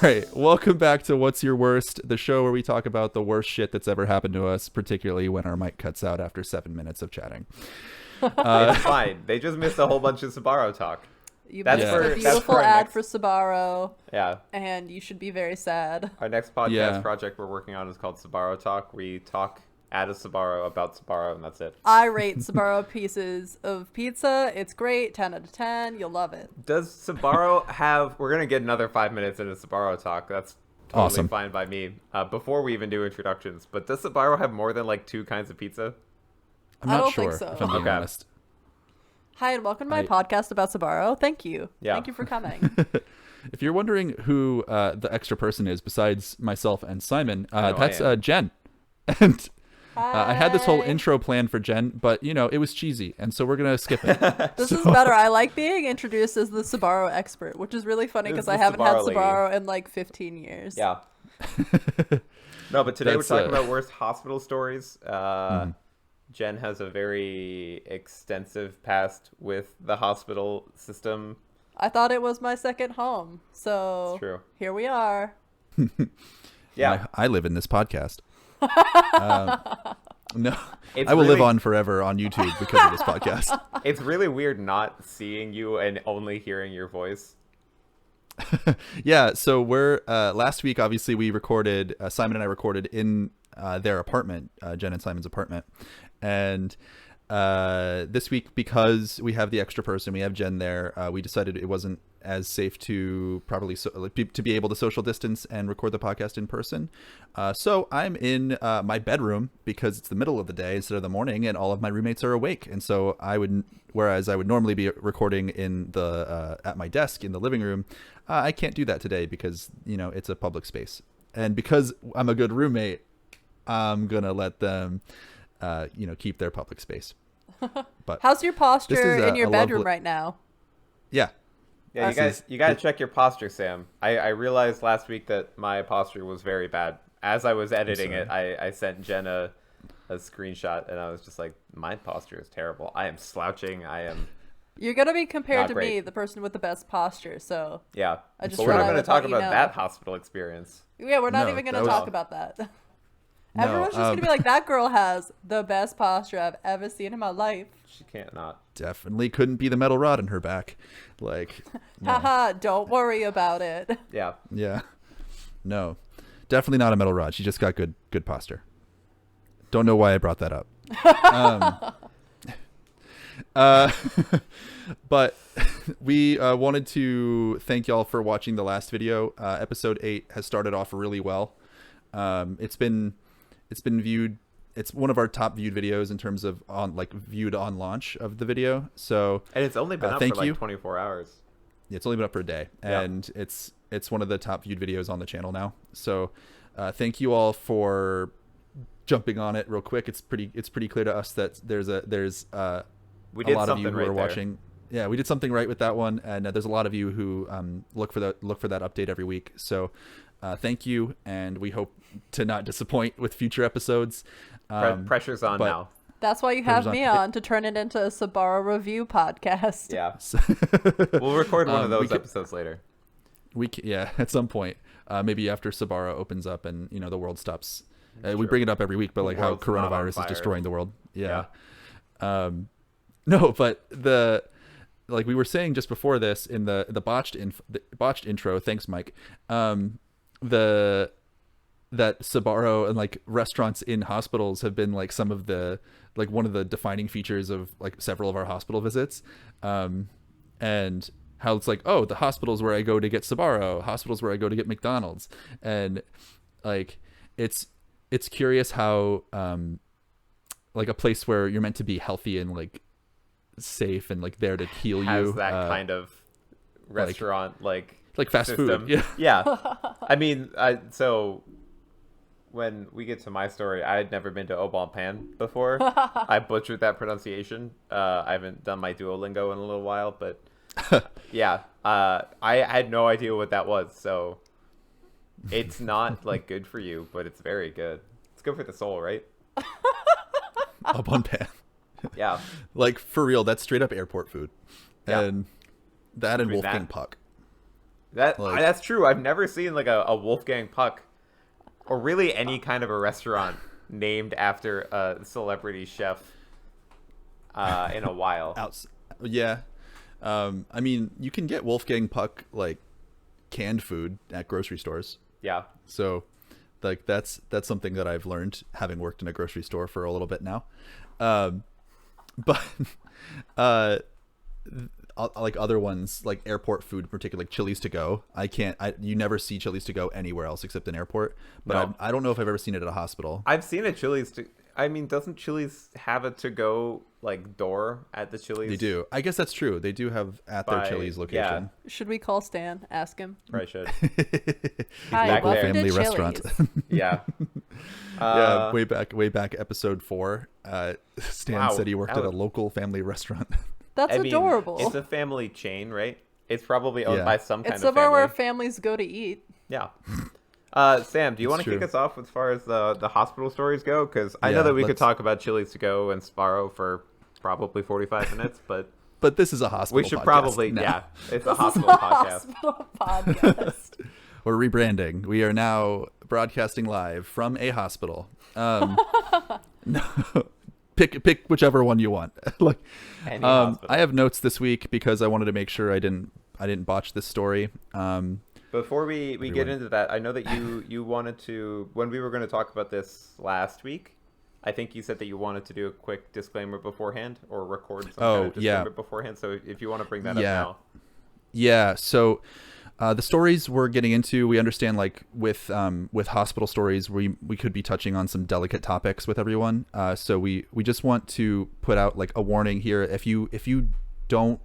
right, welcome back to What's Your Worst, the show where we talk about the worst shit that's ever happened to us, particularly when our mic cuts out after 7 minutes of chatting. It's fine. They just missed a whole bunch of Sbarro talk. You That's missed for- a that's beautiful for our ad next- for Sbarro, Yeah. and you should be very sad. Our next podcast Yeah. project we're working on is called Sbarro Talk. We talk at a Sbarro about Sbarro, and that's it. I rate Sbarro pieces of pizza. It's great. 10 out of 10. You'll love it. Does Sbarro have... We're going to get another 5 minutes into Sbarro Talk. That's totally Awesome. fine by me. Before we even do introductions. But does Sbarro have more than like 2 kinds of pizza? I'm I not don't sure, think so. if I'm being Okay. honest. Hi, and welcome to my I- podcast about Sbarro. Thank you. Yeah. Thank you for coming. If you're wondering who the extra person is besides myself and Simon, I know I that's am. Jen. And I had this whole Hi. intro planned for Jen, but, you know, it was cheesy, and so we're going to skip it. This is better. I like being introduced as the Sbarro expert, which is really funny This because is I the haven't had Sbarro lady. Sbarro in like 15 years. Yeah. No, but today we're That's, talking about worst hospital stories. Mm-hmm. Jen has a very extensive past with the hospital system. I thought it was my second home. So It's true. here we are. Yeah. I live in this podcast. No, It's I will live really- on forever on YouTube because of this podcast. It's really weird not seeing you and only hearing your voice. Yeah, so we're last week obviously we recorded Simon and I recorded in their apartment, Jen and Simon's apartment, and this week, because we have the extra person, we have Jen there, we decided it wasn't as safe to probably to be able to social distance and record the podcast in person. So I'm in my bedroom because it's the middle of the day instead of the morning, and all of my roommates are awake. And so whereas I would normally be recording in the at my desk in the living room, I can't do that today because, you know, it's a public space. And because I'm a good roommate, I'm gonna let them, keep their public space. But How's your posture This is in your a bedroom lovely- right now? yeah, Yeah, This you gotta check your posture, Sam. I realized last week that my posture was very bad. As I was editing it, I sent Jen a screenshot, and I was just like, my posture is terrible. I am slouching. I am... You're going to be compared Not to great. me, the person with the best posture. So, Yeah. I just But we're thought not I going to would talk let you about know. that hospital experience. yeah, we're not No, even going that to was- talk about that. No, Everyone's just going to be like, that girl has the best posture I've ever seen in my life. She can't not. definitely couldn't be the metal rod in her back. Like, no. Haha, don't worry about it. Yeah. Yeah, no, definitely not a metal rod. She just got good posture. Don't know why I brought that up. But we wanted to thank y'all for watching the last video. Episode 8 has started off really well. It's been viewed. It's one of our top viewed videos in terms of viewed on launch of the video. So And it's only been up for thank like you. 24 hours. it's only been up for a day, Yeah. and it's one of the top viewed videos on the channel now. So thank you all for jumping on it real quick. It's pretty clear to us that there's We a did lot of you something who right are there. watching. Yeah, we did something right with that one, and there's a lot of you who look for that update every week. So thank you, and we hope to not disappoint with future episodes. Pressure's on but- now. That's why you have Pressure's me on. on to turn it into a Sbarro review podcast. Yeah. So We'll record one of we those could- episodes later. yeah, at some point, maybe after Sbarro opens up and the world stops. We True. bring it up every week, but The like how world's not on coronavirus is fire. destroying the world. Yeah. No, but like we were saying just before this in the botched intro. Thanks, Mike. That Sbarro and like restaurants in hospitals have been like some of the like one of the defining features of like several of our hospital visits, and how it's like, oh, the hospitals where I go to get Sbarro, hospitals where I go to get McDonald's, and like it's curious how like a place where you're meant to be healthy and like safe and like there to heal Has you that kind of restaurant like fast system. food. Yeah. Yeah. I mean, so when we get to my story, I had never been to Au Bon Pain before. I butchered that pronunciation. I haven't done my Duolingo in a little while, but yeah, I had no idea what that was. So it's not like good for you, but it's very good. It's good for the soul, right? Up on pan. Yeah. Like for real, that's straight up airport food. Yeah. And that and Between Wolfgang that- Puck. That's true. I've never seen like a Wolfgang Puck, or really any kind of a restaurant named after a celebrity chef in a while. Yeah. I mean, you can get Wolfgang Puck like canned food at grocery stores. Yeah. So like that's something that I've learned having worked in a grocery store for a little bit now. But like other ones, like airport food in particular, like Chili's to go. You never see Chili's to go anywhere else except in airport. But No. I don't know if I've ever seen it at a hospital. I've seen a Chili's I mean, doesn't Chili's have a to-go like door at the Chili's? They do. I guess that's true. They do have at their Chili's location. Should we call Stan? Ask him. Probably should. Hi, back welcome there. to Family Chili's. restaurant. Yeah. Yeah, way back episode 4. Stan Wow, said he worked at a Alex. local family restaurant. That's I mean, adorable. it's a family chain, right? It's probably owned Yeah. by some kind It's of somewhere family. where families go to eat. Yeah. Sam, do you want to true. kick us off as far as the hospital stories go? Because I Yeah, know that we could let's- talk about Chili's to go and Sparrow for probably 45 minutes, but But this is a hospital we should podcast probably, now. yeah, it's a This is hospital a podcast. hospital podcast. We're rebranding. We are now broadcasting live from a hospital. No, pick whichever one you want. Like, Any hospital. I have notes this week because I wanted to make sure I didn't botch this story. Before we get into that, I know that you wanted to, when we were going to talk about this last week, I think you said that you wanted to do a quick disclaimer beforehand or record some kind of disclaimer beforehand. So if you want to bring that up now. Yeah. So the stories we're getting into, we understand like with hospital stories, we could be touching on some delicate topics with everyone. So we just want to put out like a warning here. If you don't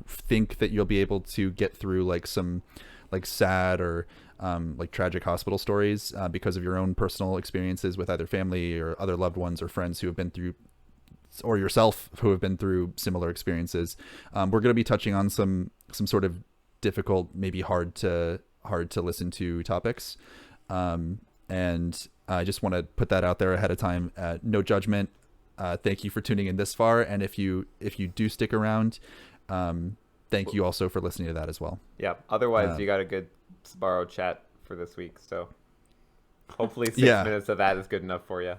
think that you'll be able to get through like some like sad or like tragic hospital stories because of your own personal experiences with either family or other loved ones or friends who have been through, or yourself who have been through similar experiences, we're going to be touching on some sort of difficult, maybe hard to listen to topics, and I just want to put that out there ahead of time. No judgment. Thank you for tuning in this far, and if you do stick around, thank you also for listening to that as well. Yeah. Otherwise, you got a good Sparrow chat for this week. So hopefully 6 Yeah. minutes of that is good enough for you.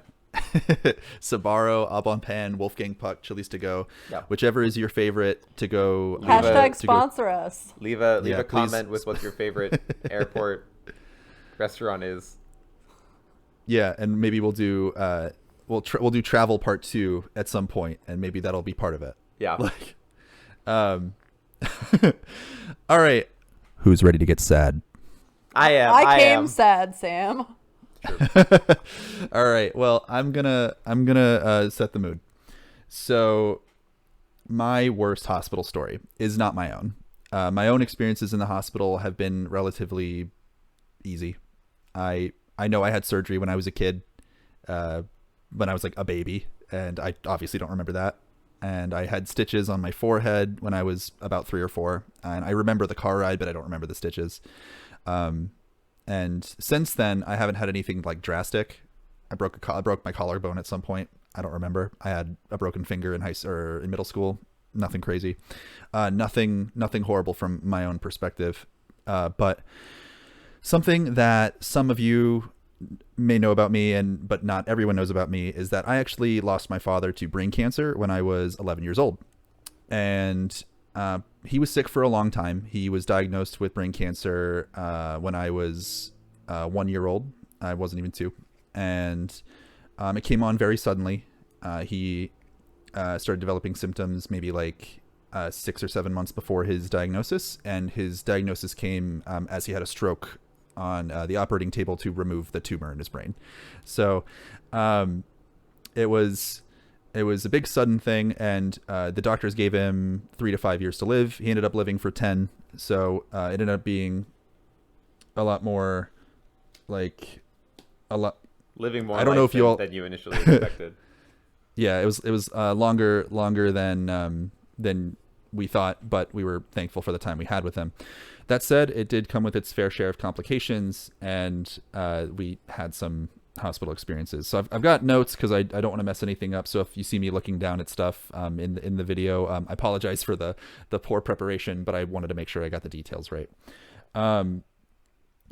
Sabaro, Au Bon Pain, Wolfgang Puck, Chili's to go, Yeah. whichever is your favorite to go. Hashtag to go- sponsor us. Leave a Yeah, please. comment with what your favorite airport restaurant is. Yeah, and maybe we'll do we'll do travel part 2 at some point, and maybe that'll be part of it. Yeah. Like, all right. Who's ready to get sad? I am. I came am. sad, Sam. All right. Well, I'm gonna set the mood. So, my worst hospital story is not my own. My own experiences in the hospital have been relatively easy. I know I had surgery when I was a kid, when I was like a baby, and I obviously don't remember that. And I had stitches on my forehead when I was about 3 or 4, and I remember the car ride, but I don't remember the stitches. And since then, I haven't had anything like drastic. I broke my collarbone at some point. I don't remember. I had a broken finger in in middle school. Nothing crazy. Nothing horrible from my own perspective. But something that some of you may know about me, but not everyone knows about me, is that I actually lost my father to brain cancer when I was 11 years old. And he was sick for a long time. He was diagnosed with brain cancer when I was 1 year old. I wasn't even 2. And it came on very suddenly. He started developing symptoms maybe like 6 or 7 months before his diagnosis. And his diagnosis came as he had a stroke on the operating table to remove the tumor in his brain. So it was a big sudden thing, and the doctors gave him 3 to 5 years to live. He ended up living for 10. So it ended up being a lot more like Living more I don't know if you all than you initially expected. Yeah, it was longer than we thought, but we were thankful for the time we had with him. That said, it did come with its fair share of complications, and we had some hospital experiences. So I've got notes because I don't want to mess anything up. So if you see me looking down at stuff in the video, I apologize for the poor preparation, but I wanted to make sure I got the details right.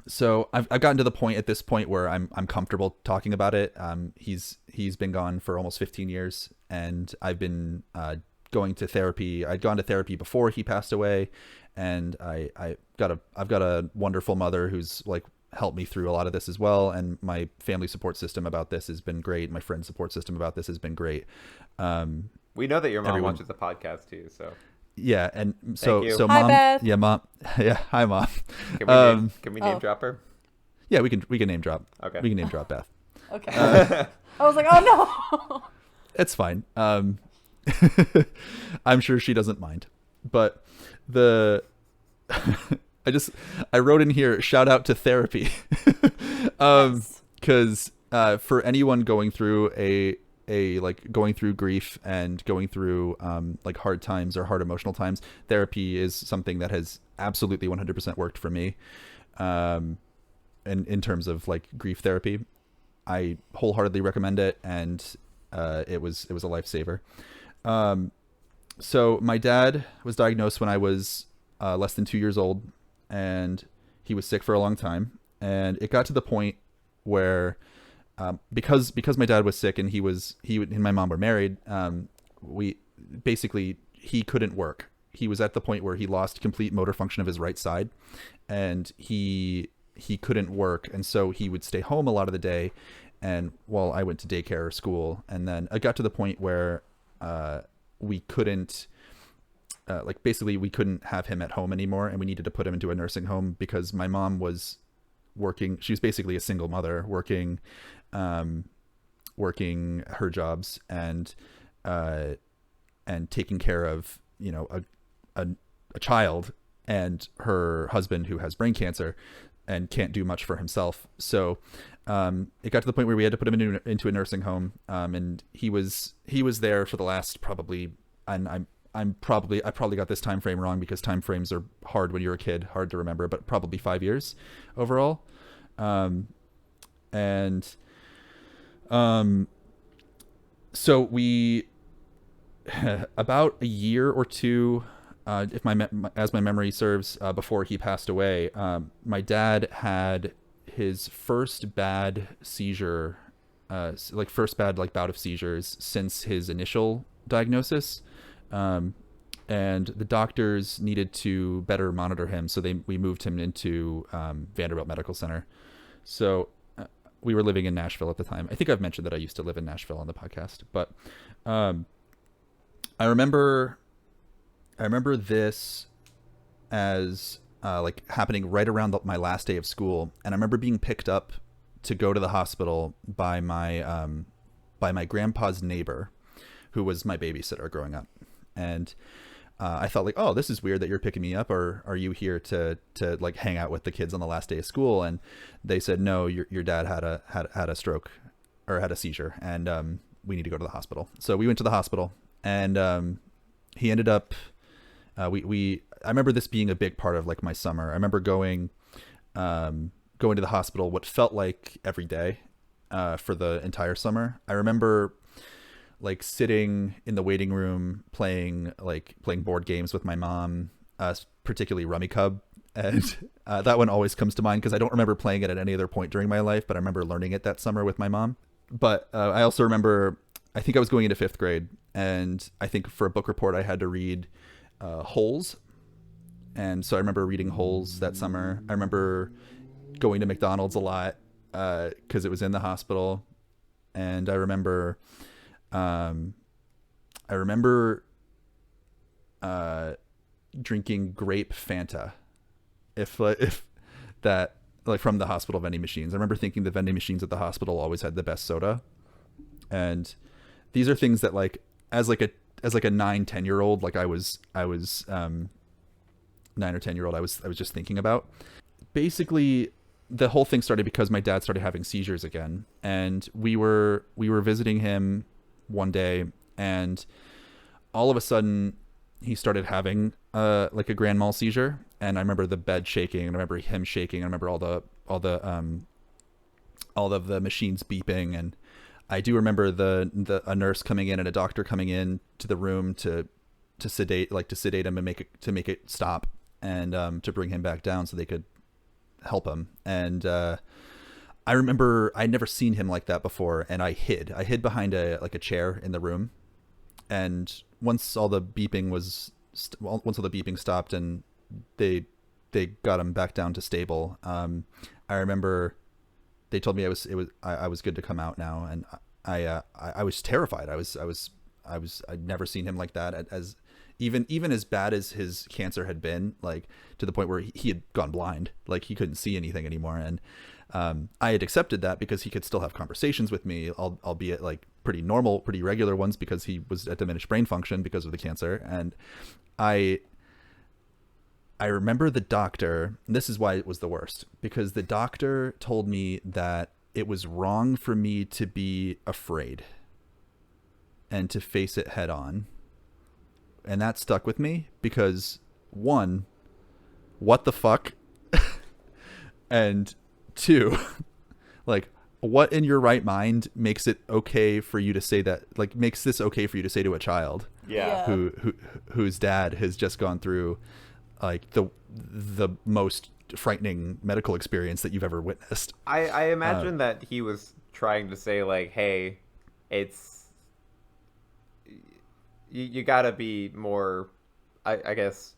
So I've gotten to the point at this point where I'm comfortable talking about it. He's been gone for almost 15 years, and I've been going to therapy. I'd gone to therapy before he passed away, and I've got a wonderful mother who's like helped me through a lot of this as well, and my family support system about this has been great. My friend support system about this has been great. We know that your mom everyone- watches the podcast too, so Yeah, and Thank so you. so Hi, mom, Beth. yeah, mom, yeah, hi mom. can we name Oh. drop her? Yeah, we can name drop. Okay. We can name drop Beth. Okay. I was like, oh no. It's fine. I'm sure she doesn't mind. But the I wrote in here, shout out to therapy. Yes. Because for anyone going through going through grief and going through like hard times or hard emotional times, therapy is something that has absolutely 100% worked for me. And in terms of like grief therapy, I wholeheartedly recommend it, and it was a lifesaver. So my dad was diagnosed when I was less than 2 years old, and he was sick for a long time. And it got to the point where because my dad was sick and he and my mom were married, he couldn't work. He was at the point where he lost complete motor function of his right side, and he couldn't work, and so he would stay home a lot of the day, and while I went to daycare or school. And then it got to the point where we couldn't we couldn't have him at home anymore, and we needed to put him into a nursing home because my mom was working. She was basically a single mother working her jobs and taking care of a child and her husband who has brain cancer and can't do much for himself. So it got to the point where we had to put him into a nursing home, and he was there for the last probably, and I probably got this time frame wrong because time frames are hard when you're a kid, hard to remember, but probably 5 years overall. So we about a year or two, if as my memory serves, before he passed away, my dad had his first bad seizure, first bad bout of seizures since his initial diagnosis, and the doctors needed to better monitor him, so we moved him into Vanderbilt Medical Center. So we were living in Nashville at the time. I think I've mentioned that I used to live in Nashville on the podcast, but I remember this as happening right around my last day of school, and I remember being picked up to go to the hospital by my grandpa's neighbor, who was my babysitter growing up. And I thought oh, this is weird that you're picking me up, or are you here to hang out with the kids on the last day of school? And they said, no, your dad had a stroke or had a seizure, and we need to go to the hospital. So we went to the hospital, and he ended up I remember this being a big part of my summer. I remember going to the hospital what felt like every day for the entire summer. I remember sitting in the waiting room playing board games with my mom, particularly Rummy Cub, and that one always comes to mind because I don't remember playing it at any other point during my life, but I remember learning it that summer with my mom. But I also remember, I think I was going into 5th grade, and I think for a book report I had to read Holes, and so I remember reading Holes that summer. I remember going to McDonald's a lot because it was in the hospital, and I remember drinking grape Fanta, if that from the hospital vending machines. I remember thinking the vending machines at the hospital always had the best soda, and these are things that as a 9-10 year old, I was 9 or 10 year old, I was just thinking about. Basically, the whole thing started because my dad started having seizures again, and we were visiting him one day, and all of a sudden he started having a grand mal seizure, and I remember the bed shaking, and I remember him shaking, and I remember all of the machines beeping, and I do remember a nurse coming in and a doctor coming in to the room to sedate him and make it stop, and to bring him back down so they could help him. And I remember I'd never seen him like that before, and I hid behind a chair in the room. And once all the beeping stopped and they got him back down to stable, I remember they told me I was good to come out now, and I was terrified. I'd never seen him like that, as even as bad as his cancer had been, like to the point where he had gone blind, like he couldn't see anything anymore. And I had accepted that because he could still have conversations with me, albeit like pretty normal, pretty regular ones, because he was at diminished brain function because of the cancer. And I remember the doctor, and this is why it was the worst, because the doctor told me that it was wrong for me to be afraid and to face it head on. And that stuck with me because, one, what the fuck? And two, like, what in your right mind makes it okay for you to say that, like, makes this okay for you to say to a child whose dad has just gone through like the most frightening medical experience that you've ever witnessed. I imagine that he was trying to say, like, hey, it's you gotta be more, I guess.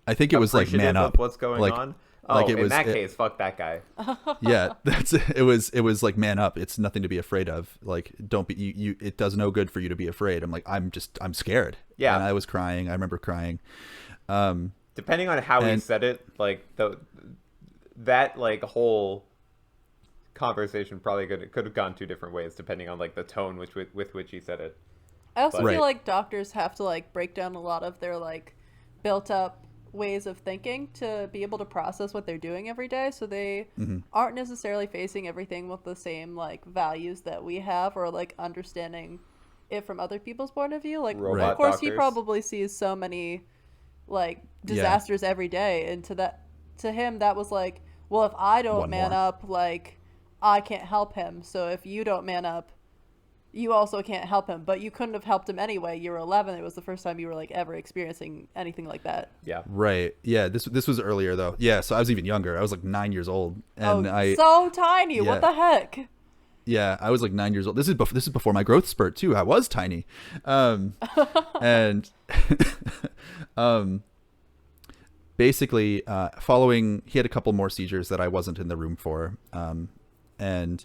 I think it was like man up. What's going on? Oh, like in that case, fuck that guy. Yeah, it was like man up. It's nothing to be afraid of. Like, don't be you. It does no good for you to be afraid. I'm like, I'm scared. Yeah, and I was crying. I remember crying. Depending on how he said it, like that like whole conversation probably could have gone two different ways depending on like the tone with which he said it. I also feel like doctors have to like break down a lot of their like built up ways of thinking to be able to process what they're doing every day, so they aren't necessarily facing everything with the same like values that we have, or like understanding it from other people's point of view. Like, of course, he probably sees so many like disasters every day, and to him that was like, well, if I don't man up, like I can't help him, so if you don't man up, you also can't help him. But you couldn't have helped him anyway. You were 11. It was the first time you were like ever experiencing anything like that. Yeah. Right. Yeah. This was earlier though. Yeah. So I was even younger. I was like 9 years old, and so tiny. Yeah. What the heck? Yeah, I was like 9 years old. This is before my growth spurt too. I was tiny, and basically, following, he had a couple more seizures that I wasn't in the room for, and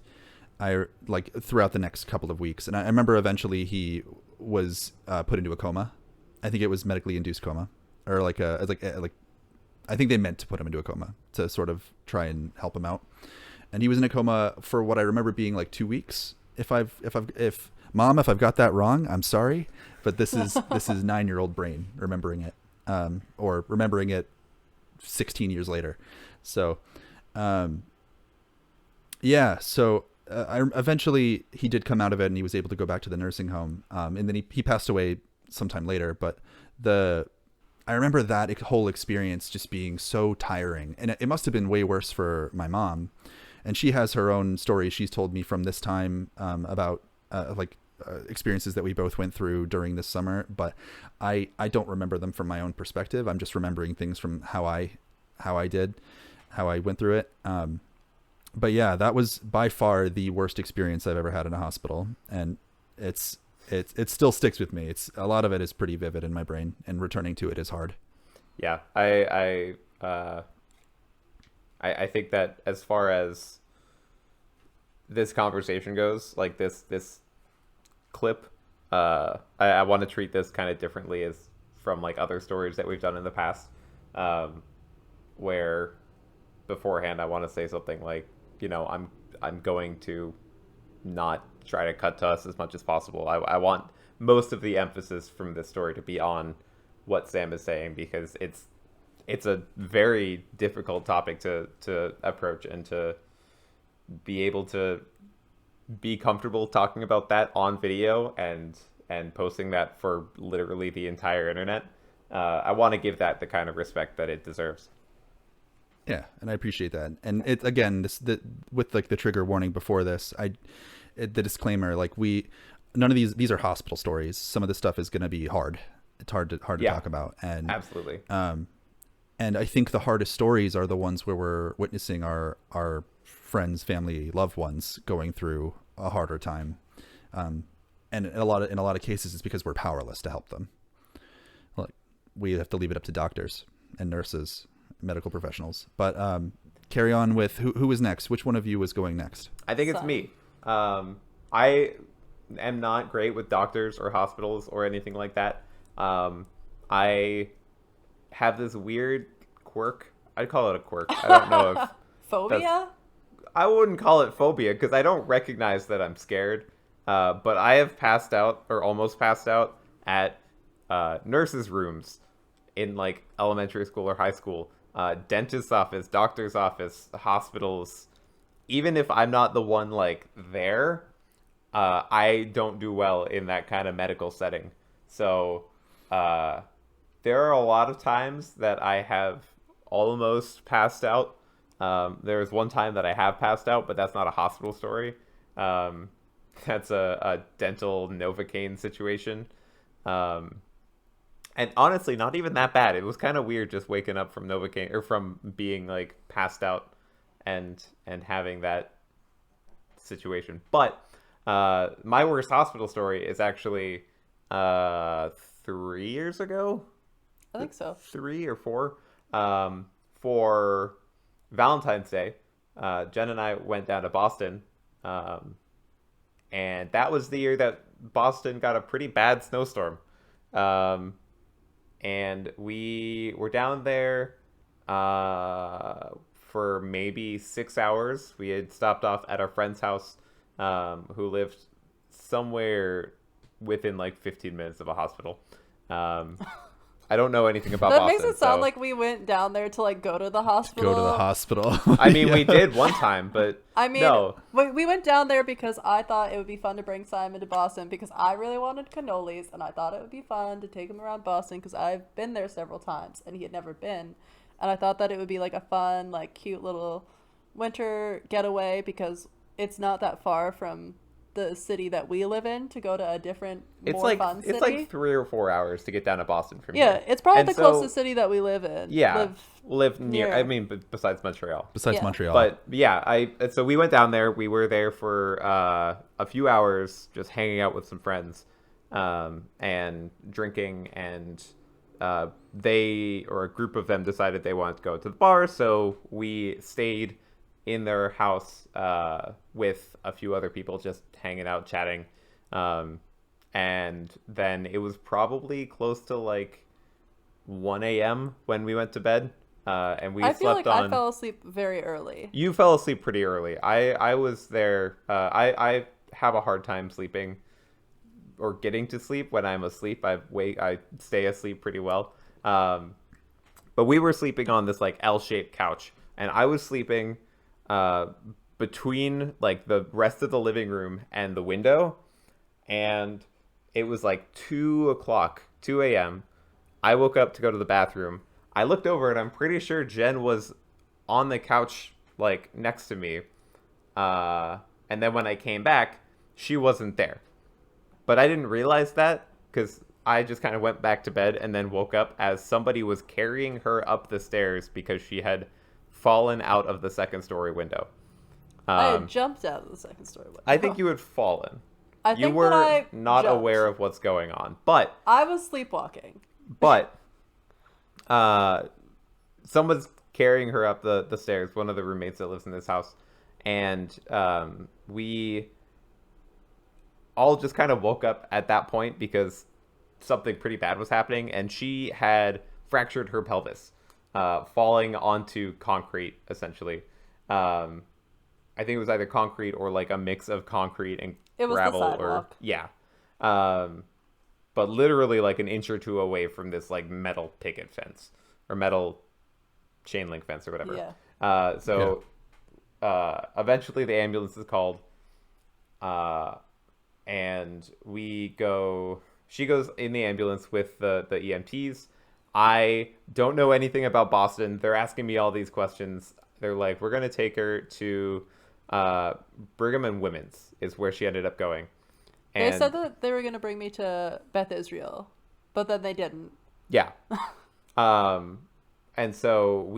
I like throughout the next couple of weeks, and I remember eventually he was put into a coma. I think it was medically induced coma, or like I think they meant to put him into a coma to sort of try and help him out. And he was in a coma for what I remember being like 2 weeks. If Mom, if I've got that wrong, I'm sorry, but this is 9-year-old brain remembering it, or remembering it 16 years later. So, yeah. So eventually he did come out of it, and he was able to go back to the nursing home. And then he passed away sometime later. But I remember that whole experience just being so tiring, and it must have been way worse for my mom. And she has her own story she's told me from this time, about experiences that we both went through during this summer. But I don't remember them from my own perspective. I'm just remembering things from how I went through it. But yeah, that was by far the worst experience I've ever had in a hospital. And it still sticks with me. A lot of it is pretty vivid in my brain, and returning to it is hard. Yeah. I think that as far as this conversation goes, like this clip, I want to treat this kind of differently as from like other stories that we've done in the past, where beforehand I want to say something like, you know, I'm going to not try to cut to us as much as possible. I want most of the emphasis from this story to be on what Sam is saying, because it's a very difficult topic to approach, and to be able to be comfortable talking about that on video and posting that for literally the entire internet. I want to give that the kind of respect that it deserves. Yeah, and I appreciate that. And it again, with like the trigger warning before this, the disclaimer, like none of these are hospital stories. Some of this stuff is going to be hard. It's hard to talk about, and absolutely. And I think the hardest stories are the ones where we're witnessing our friends, family, loved ones going through a harder time. And in a lot of cases, it's because we're powerless to help them. Like, we have to leave it up to doctors and nurses, medical professionals. But carry on with who is next. Which one of you is going next? I think it's me. I am not great with doctors or hospitals or anything like that. I have this weird quirk. I'd call it a quirk. I don't know if Phobia? I wouldn't call it phobia because I don't recognize that I'm scared. But I have passed out or almost passed out at nurses' rooms in like elementary school or high school, dentist's office, doctor's office, hospitals. Even if I'm not the one like there, I don't do well in that kind of medical setting. So there are a lot of times that I have almost passed out. There was one time that I have passed out, but that's not a hospital story. That's a dental Novocaine situation. And honestly, not even that bad. It was kind of weird just waking up from Novocaine or from being like passed out and having that situation. But my worst hospital story is actually 3 years ago. I think so. 3 or 4. For Valentine's Day, Jen and I went down to Boston. And that was the year that Boston got a pretty bad snowstorm. And we were down there for maybe 6 hours. We had stopped off at our friend's house, who lived somewhere within like 15 minutes of a hospital. I don't know anything about Boston. That makes it sound like we went down there to like go to the hospital. Go to the hospital. I mean, we did one time, but I mean, no. we went down there because I thought it would be fun to bring Simon to Boston because I really wanted cannolis and I thought it would be fun to take him around Boston because I've been there several times and he had never been. And I thought that it would be like a fun, like cute little winter getaway because it's not that far from the city that we live in to go to a different, fun city. It's like 3 or 4 hours to get down to Boston from here. Yeah, it's probably and the closest city that we live in. Yeah, live near. I mean, besides Montreal. Montreal. But yeah, so we went down there. We were there for a few hours, just hanging out with some friends, and drinking. And they, or a group of them, decided they wanted to go to the bar, so we stayed in their house with a few other people, just hanging out, chatting. And then it was probably close to like 1 a.m. when we went to bed. And we slept on... I feel like I fell asleep very early. You fell asleep pretty early. I was there. I have a hard time sleeping or getting to sleep. When I'm asleep, I stay asleep pretty well. But we were sleeping on this like L-shaped couch, and I was sleeping between like the rest of the living room and the window, and it was like 2 a.m. I woke up to go to the bathroom. I looked over and I'm pretty sure Jen was on the couch like next to me, and then when I came back, she wasn't there, but I didn't realize that because I just kind of went back to bed and then woke up as somebody was carrying her up the stairs because she had fallen out of the second-story window. I had jumped out of the second-story window. I think you had fallen. You were not jumped. aware of what's going on, but I was sleepwalking. But someone's carrying her up the stairs. One of the roommates that lives in this house, and we all just kind of woke up at that point because something pretty bad was happening, and she had fractured her pelvis. Falling onto concrete, essentially. I think it was either concrete or like a mix of concrete and gravel. The sidewalk. Yeah. But literally like an inch or two away from this like metal picket fence or metal chain link fence or whatever. Yeah. Eventually the ambulance is called. And she goes in the ambulance with the EMTs. I don't know anything about Boston. They're asking me all these questions. They're like, we're going to take her to Brigham and Women's is where she ended up going. And they said that they were going to bring me to Beth Israel, but then they didn't. Yeah. And so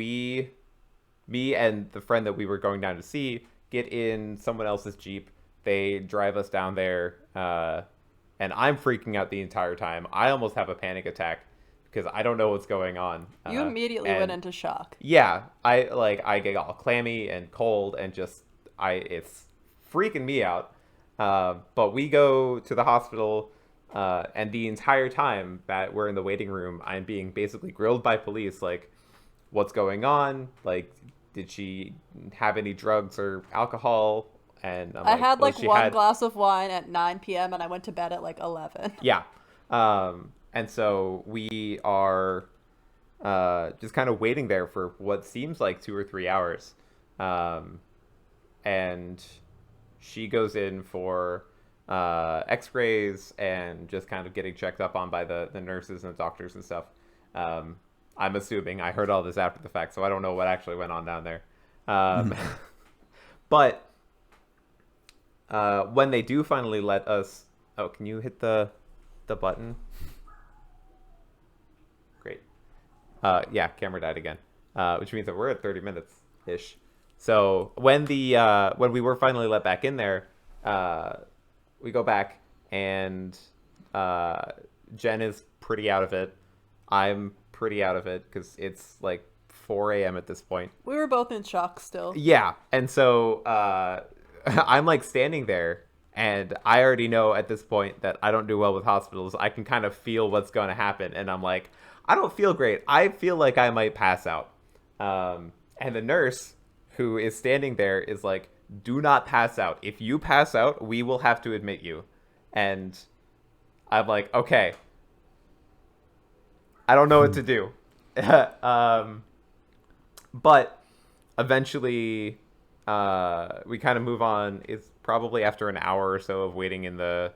me and the friend that we were going down to see get in someone else's Jeep. They drive us down there, and I'm freaking out the entire time. I almost have a panic attack because I don't know what's going on. You immediately went into shock. Yeah, I get all clammy and cold and just it's freaking me out. But we go to the hospital, and the entire time that we're in the waiting room, I'm being basically grilled by police, like, what's going on? Like, did she have any drugs or alcohol? And I had like one glass of wine at 9 p.m. and I went to bed at like 11. Yeah. And so we are just kind of waiting there for what seems like 2 or 3 hours. And she goes in for x-rays and just kind of getting checked up on by the nurses and the doctors and stuff. I'm assuming. I heard all this after the fact, so I don't know what actually went on down there. But when they do finally let us... Oh, can you hit the button? Great. Yeah, camera died again, which means that we're at 30 minutes-ish. So when we were finally let back in there, we go back, and Jenn is pretty out of it. I'm pretty out of it because it's like 4 a.m. at this point. We were both in shock still. Yeah, and so I'm like standing there, and I already know at this point that I don't do well with hospitals. I can kind of feel what's going to happen, and I'm like, I don't feel great. I feel like I might pass out. And the nurse who is standing there is like, do not pass out. If you pass out, we will have to admit you. And I'm like, okay. I don't know what to do. But eventually we kind of move on. It's probably after an hour or so of waiting in the...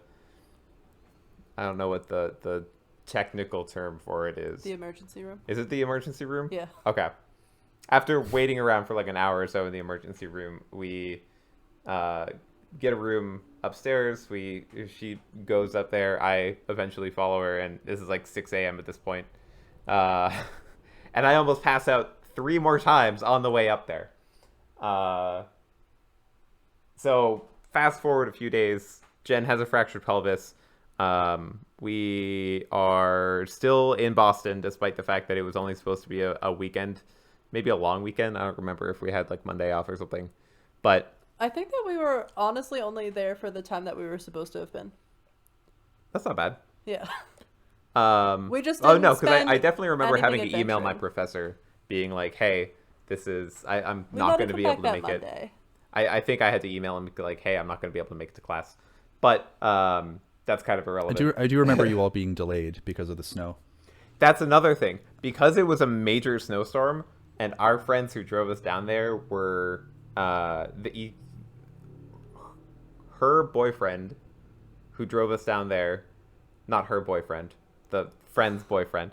I don't know what the technical term for it is. The emergency room. Is it the emergency room? Yeah. Okay. After waiting around for like an hour or so in the emergency room, we get a room upstairs. She goes up there. I eventually follow her, and this is like 6 a.m. at this point. And I almost pass out 3 more times on the way up there. So fast forward a few days, Jenn has a fractured pelvis. We are still in Boston, despite the fact that it was only supposed to be a weekend, maybe a long weekend. I don't remember if we had like Monday off or something, but I think that we were honestly only there for the time that we were supposed to have been. that's not bad. Yeah. We just oh didn't no, because I spend definitely remember having to anything email my adventuring. professor, being like, "Hey, this is I'm We not let going to come be back able to that make it." Monday. I think I had to email him like, "Hey, I'm not going to be able to make it to class," but that's kind of irrelevant. I do remember you all being delayed because of the snow. That's another thing. Because it was a major snowstorm, and our friends who drove us down there were her boyfriend who drove us down there, not her boyfriend, the friend's boyfriend.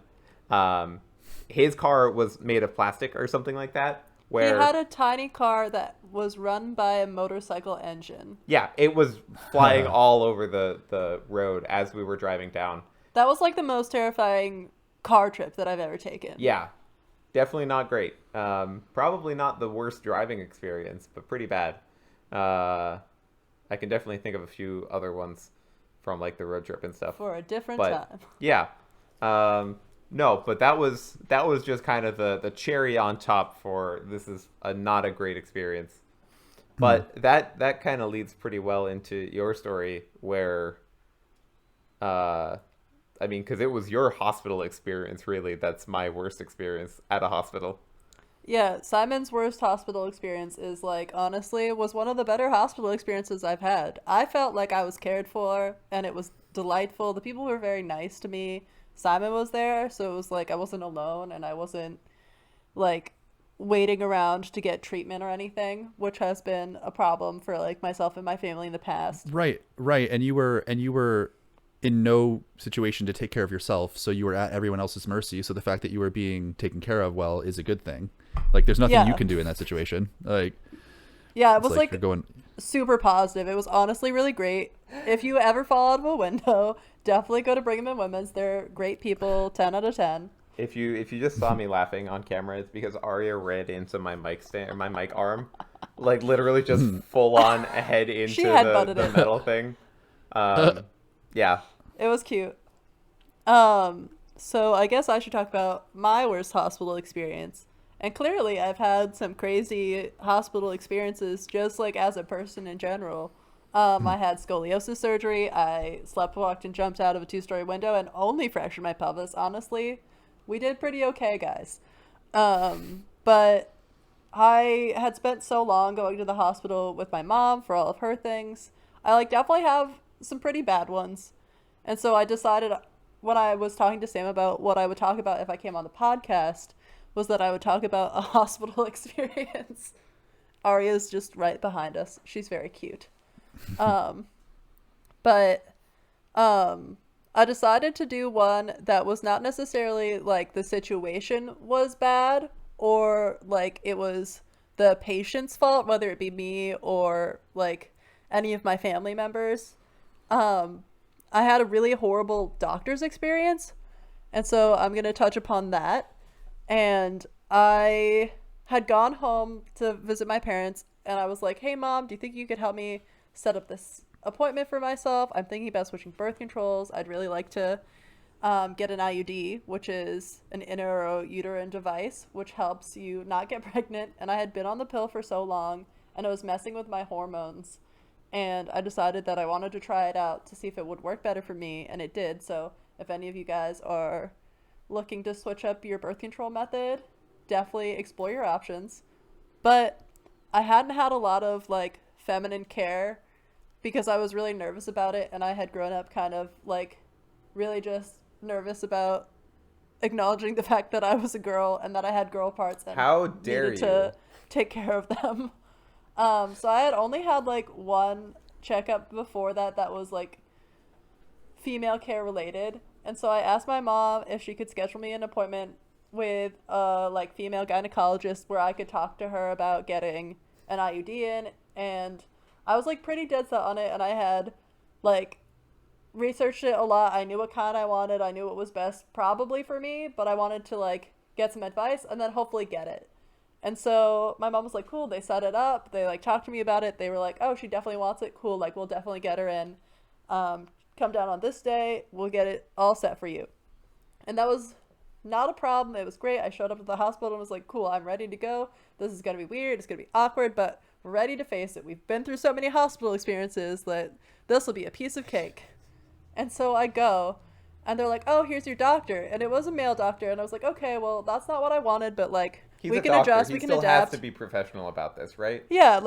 His car was made of plastic or something like that. Where He had a tiny car that was run by a motorcycle engine. yeah, it was flying all over the road as we were driving down. That was like the most terrifying car trip that I've ever taken. Yeah, definitely not great. Probably not the worst driving experience, but pretty bad. I can definitely think of a few other ones from like the road trip and stuff. For a different But time. yeah, no, but that was just kind of the cherry on top for this is not a great experience. But that kind of leads pretty well into your story where, I mean, because it was your hospital experience, really. That's my worst experience at a hospital. Yeah, Simon's worst hospital experience is like, honestly, was one of the better hospital experiences I've had. I felt like I was cared for and it was delightful. The people were very nice to me. Simon was there, so it was like I wasn't alone and I wasn't like waiting around to get treatment or anything, which has been a problem for like myself and my family in the past. Right. And you were in no situation to take care of yourself, so you were at everyone else's mercy. So the fact that you were being taken care of well is a good thing. Like there's nothing you can do in that situation. Like yeah, it was like you're going super positive. It was honestly really great. If you ever fall out of a window, definitely go to Brigham and Women's. They're great people, 10 out of 10. If you just saw me laughing on camera, it's because Arya ran into my mic stand or my mic arm, like literally just full on head into the metal thing. Yeah, it was cute. So I guess I should talk about my worst hospital experience. And clearly, I've had some crazy hospital experiences, just like as a person in general. I had scoliosis surgery. I slept, walked, and jumped out of a 2-story window and only fractured my pelvis. Honestly, we did pretty okay, guys. But I had spent so long going to the hospital with my mom for all of her things. I definitely have some pretty bad ones. And so I decided when I was talking to Sam about what I would talk about if I came on the podcast was that I would talk about a hospital experience. Arya's just right behind us. She's very cute. I decided to do one that was not necessarily the situation was bad or it was the patient's fault, whether it be me or any of my family members. I had a really horrible doctor's experience, and so I'm going to touch upon that. And I had gone home to visit my parents, and I was like, hey, Mom, do you think you could help me set up this appointment for myself? I'm thinking about switching birth controls. I'd really like to get an IUD, which is an intrauterine device, which helps you not get pregnant. And I had been on the pill for so long, and it was messing with my hormones. And I decided that I wanted to try it out to see if it would work better for me, and it did. So if any of you guys are looking to switch up your birth control method, definitely explore your options. But I hadn't had a lot of feminine care because I was really nervous about it, and I had grown up kind of really just nervous about acknowledging the fact that I was a girl and that I had girl parts and how dare needed to take care of them. So I had only had one checkup before that was female care related. And so I asked my mom if she could schedule me an appointment with a female gynecologist where I could talk to her about getting an IUD in. And I was pretty dead set on it, and I had researched it a lot. I knew what kind I wanted. I knew what was best probably for me, but I wanted to get some advice and then hopefully get it. And so my mom was like, cool. They set it up. They talked to me about it. They were like, oh, she definitely wants it. Cool. We'll definitely get her in. Come down on this day. We'll get it all set for you. And that was not a problem. It was great. I showed up at the hospital and was like, cool, I'm ready to go. This is going to be weird. It's going to be awkward, but we're ready to face it. We've been through so many hospital experiences that this will be a piece of cake. And so I go, and they're like, oh, here's your doctor. And it was a male doctor. And I was like, okay, well, that's not what I wanted, but He's we a can doctor. adjust, He we can still adapt. has to be professional about this, right? Yeah,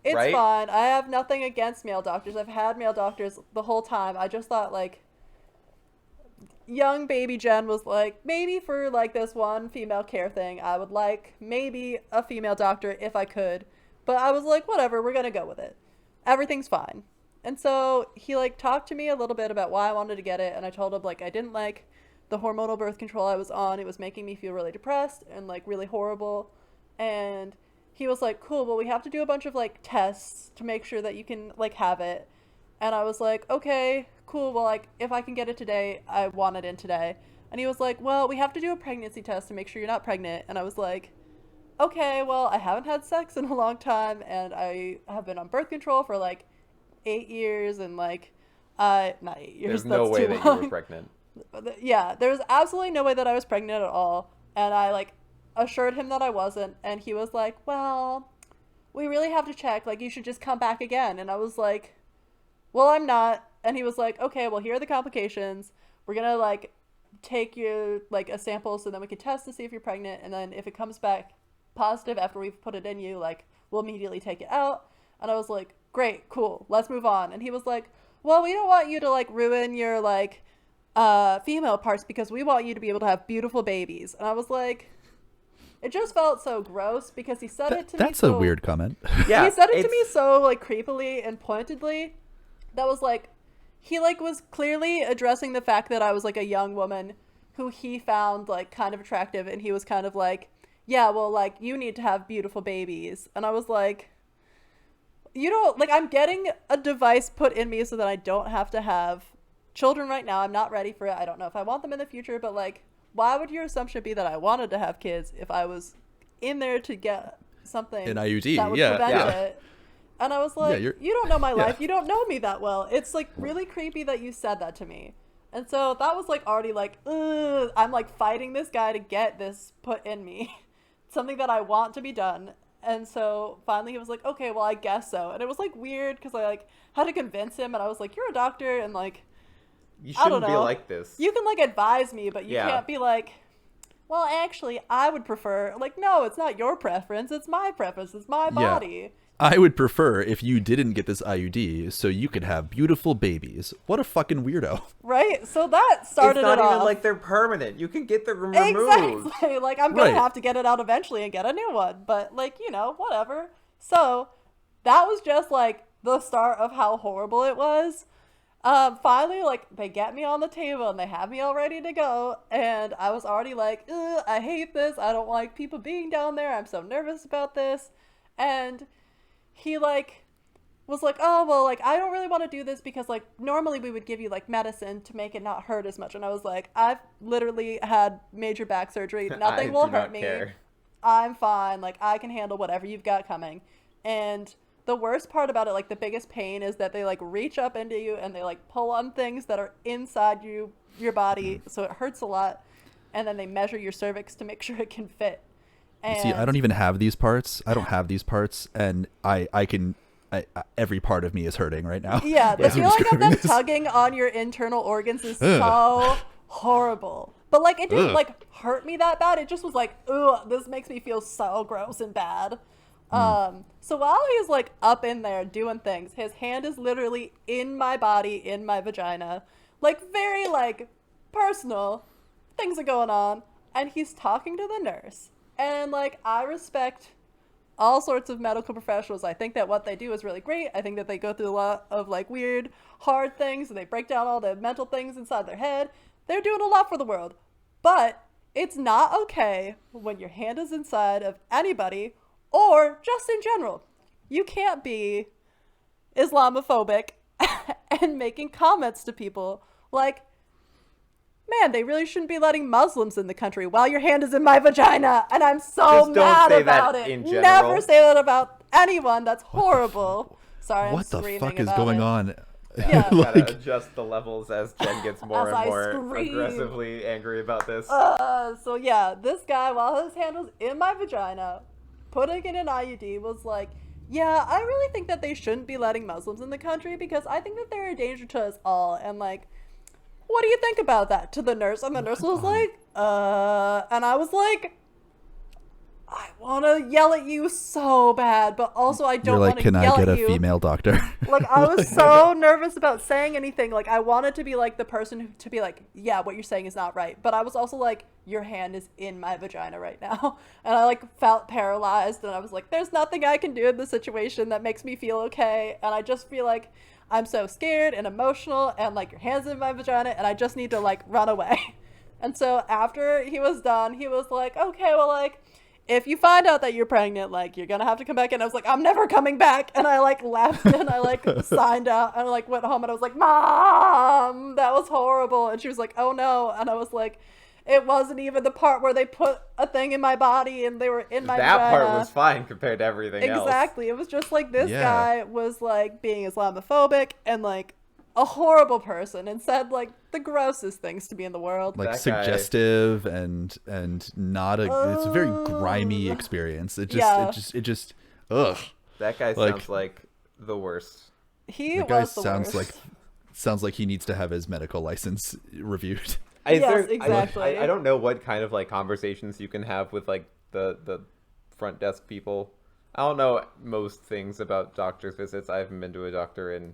it's right? fine. I have nothing against male doctors. I've had male doctors the whole time. I just thought young baby Jenn was maybe for this one female care thing, I would maybe a female doctor if I could. But I was like, whatever, we're going to go with it. Everything's fine. And so he talked to me a little bit about why I wanted to get it. And I told him I didn't like the hormonal birth control I was on. It was making me feel really depressed and really horrible. And he was like, cool, well, we have to do a bunch of tests to make sure that you can have it. And I was like, okay, cool. Well, if I can get it today, I want it in today. And he was like, well, we have to do a pregnancy test to make sure you're not pregnant. And I was like, okay, well, I haven't had sex in a long time, and I have been on birth control for 8 years, and not 8 years. There's no way that you were pregnant. Yeah, there was absolutely no way that I was pregnant at all. And I assured him that I wasn't, and he was like, well, we really have to check, you should just come back again. And I was like, well, I'm not. And he was like, okay, well, here are the complications. We're gonna take you a sample so then we can test to see if you're pregnant, and then if it comes back positive after we've put it in you, we'll immediately take it out. And I was like, great, cool, let's move on. And he was like, well, we don't want you to ruin your female parts because we want you to be able to have beautiful babies. And I was like, it just felt so gross because he said it to me. That's a weird comment. Yeah, he said it to me so creepily and pointedly. That was he was clearly addressing the fact that I was a young woman who he found kind of attractive, and he was kind of yeah, well, you need to have beautiful babies. And I was like, you don't, I'm getting a device put in me so that I don't have to have children right now. I'm not ready for it. I don't know if I want them in the future, but why would your assumption be that I wanted to have kids if I was in there to get something An IUD, that would yeah. prevent it? And I was like, Yeah, you don't know my life. yeah. You don't know me that well. It's like really creepy that you said that to me. And so that was like already like, ugh, I'm like fighting this guy to get this put in me. Something that I want to be done. And so finally he was like, okay, well, I guess so. And it was like weird because I like had to convince him, and I was like, you're a doctor, and like, You I don't shouldn't be know. like this. You can like advise me, but you Yeah. can't be like, well, actually, I would prefer. Like, no, it's not your preference. It's my preference. It's my body. I would prefer if you didn't get this IUD so you could have beautiful babies. What a fucking weirdo. Right? So that started It's not it even off. like they're permanent. You can get them removed. Exactly. Like, I'm going Right. to have to get it out eventually and get a new one. But, like, you know, whatever. So that was just, like, the start of how horrible it was. Finally, like, they get me on the table and they have me all ready to go. And I was already like, ugh, I hate this. I don't like people being down there. I'm so nervous about this. And he, like, was like, oh, well, like, I don't really want to do this because, like, normally we would give you, like, medicine to make it not hurt as much. And I was like, I've literally had major back surgery. Nothing will hurt me. Care. I'm fine. Like, I can handle whatever you've got coming. And the worst part about it, like, the biggest pain is that they, like, reach up into you and they, like, pull on things that are inside your body. So it hurts a lot. And then they measure your cervix to make sure it can fit. And See, I don't even have these parts. I don't have these parts, and every part of me is hurting right now. Yeah, the as you're feeling of them describing this. tugging on your internal organs is Ugh. so horrible. But, like, it didn't, Ugh. like, hurt me that bad. It just was like, ugh, this makes me feel so gross and bad. So while he's, like, up in there doing things, his hand is literally in my body, in my vagina. Like, very, like, personal. Things are going on. And he's talking to the nurse. And, like, I respect all sorts of medical professionals. I think that what they do is really great. I think that they go through a lot of, like, weird, hard things, and they break down all the mental things inside their head. They're doing a lot for the world. But it's not okay when your hand is inside of anybody, or just in general. You can't be Islamophobic and making comments to people like, man, they really shouldn't be letting Muslims in the country while your hand is in my vagina, and I'm so Just don't mad say about that it. in general. Never say that about anyone. That's horrible. Sorry, I'm What the screaming fuck is about going it. on? Yeah. Gotta Like, adjust the levels as Jen gets more As and I more scream. aggressively angry about this. So yeah, this guy, while his hand was in my vagina, putting in an IUD, was like, yeah, I really think that they shouldn't be letting Muslims in the country because I think that they're a danger to us all. And like, what do you think about that? To the nurse. And the nurse was like, and I was like, I want to yell at you so bad, but also I you're don't like, want to can yell I get at a you. female doctor? Like, I was so nervous about saying anything. Like, I wanted to be like the person to be like, yeah, what you're saying is not right. But I was also like, your hand is in my vagina right now. And I like felt paralyzed, and I was like, there's nothing I can do in this situation that makes me feel okay. And I just feel like I'm so scared and emotional, and like your hand's in my vagina, and I just need to like run away. And so after he was done, he was like, okay, well, like, if you find out that you're pregnant, like, you're gonna have to come back. And I was like, I'm never coming back. And I like left, and I like signed out, and I like went home, and I was like, Mom, that was horrible. And she was like, oh no. And I was like, it wasn't even the part where they put a thing in my body and they were in my That vagina. part was fine compared to everything else. Exactly. It was just like this Yeah. guy was like being Islamophobic and like a horrible person, and said like the grossest things to me in the world. Like That guy- suggestive and not a. It's a very grimy experience. It just Yeah. it just ugh. That guy Like- sounds like the worst. He The guy was the sounds worst. like he needs to have his medical license reviewed. Yes, exactly. I don't know what kind of like conversations you can have with like the front desk people. I don't know most things about doctor's visits. I haven't been to a doctor in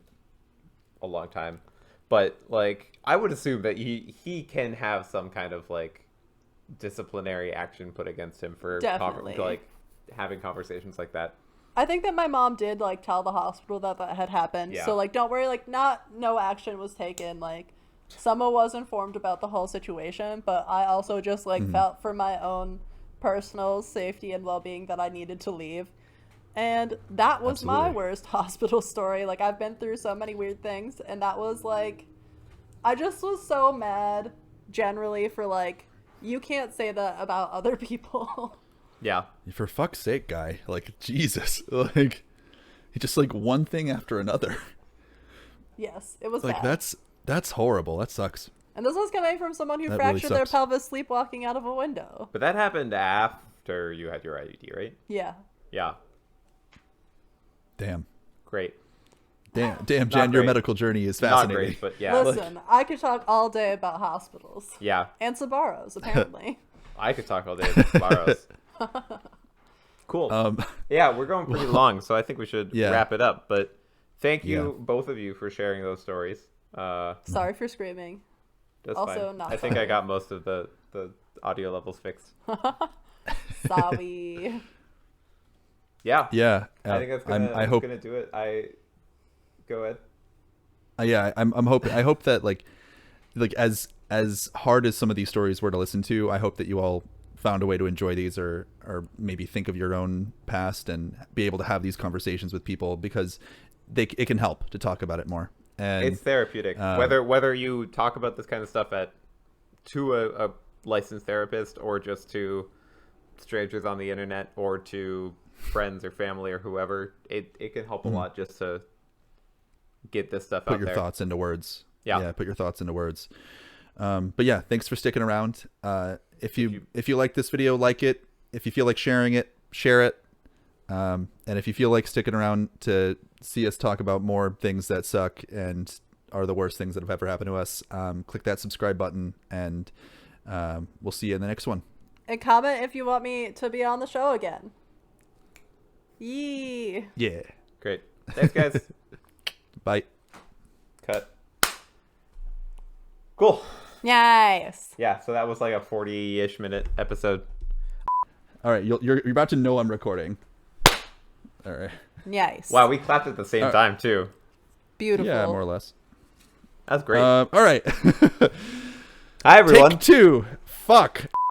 a long time, but like I would assume that he can have some kind of like disciplinary action put against him for Definitely. like having conversations like that. I think that my mom did like tell the hospital that had happened. Yeah. So like, don't worry, like no action was taken. Like, someone was informed about the whole situation, but I also just like felt for my own personal safety and well-being that I needed to leave. And that was my Absolutely. worst hospital story. Like, I've been through so many weird things, and that was like, I just was so mad generally for like You can't say that about other people. Yeah. For fuck's sake, guy. Like, Jesus. Like, just like one thing after another. Yes, it was Like, bad. that's horrible. That sucks. And this was coming from someone who That really fractured their sucks. pelvis sleepwalking out of a window. But that happened after you had your IUD, right? Yeah. Yeah. Damn. Great. Damn, Jen, your great. medical journey is Not fascinating. great, but yeah. Listen, I could talk all day about hospitals. Yeah. And Sabaros, apparently. I could talk all day about Sbarros. Cool. Yeah, we're going pretty long, so I think we should wrap it up. But thank you, both of you, for sharing those stories. Sorry for screaming. That's Also fine. not I think I sorry. got most of the audio levels fixed. Sorry. Yeah. Yeah. I think that's I hope. gonna do it. Go ahead. Yeah, I'm hoping. I hope that like as hard as some of these stories were to listen to, I hope that you all found a way to enjoy these, or maybe think of your own past and be able to have these conversations with people, because it can help to talk about it more. And It's therapeutic. Whether you talk about this kind of stuff to a licensed therapist, or just to strangers on the internet, or to friends or family or whoever, it can help a lot just to get this stuff put out your there. thoughts into words. Yeah. Put your thoughts into words. But yeah, thanks for sticking around. If you like this video, like it. If you feel like sharing it, share it. And if you feel like sticking around to see us talk about more things that suck and are the worst things that have ever happened to us, click that subscribe button, and we'll see you in the next one. And comment if you want me to be on the show again. Yee. Yeah. Great. Thanks, guys. Bye. Cut. Cool. Nice. Yeah, so that was like a 40-ish minute episode. All right, you're about to know I'm recording. All right. Nice. Wow, we clapped at the same time, too. Beautiful. Yeah, more or less. That's great. All right. Hi, everyone. Take 2. Fuck.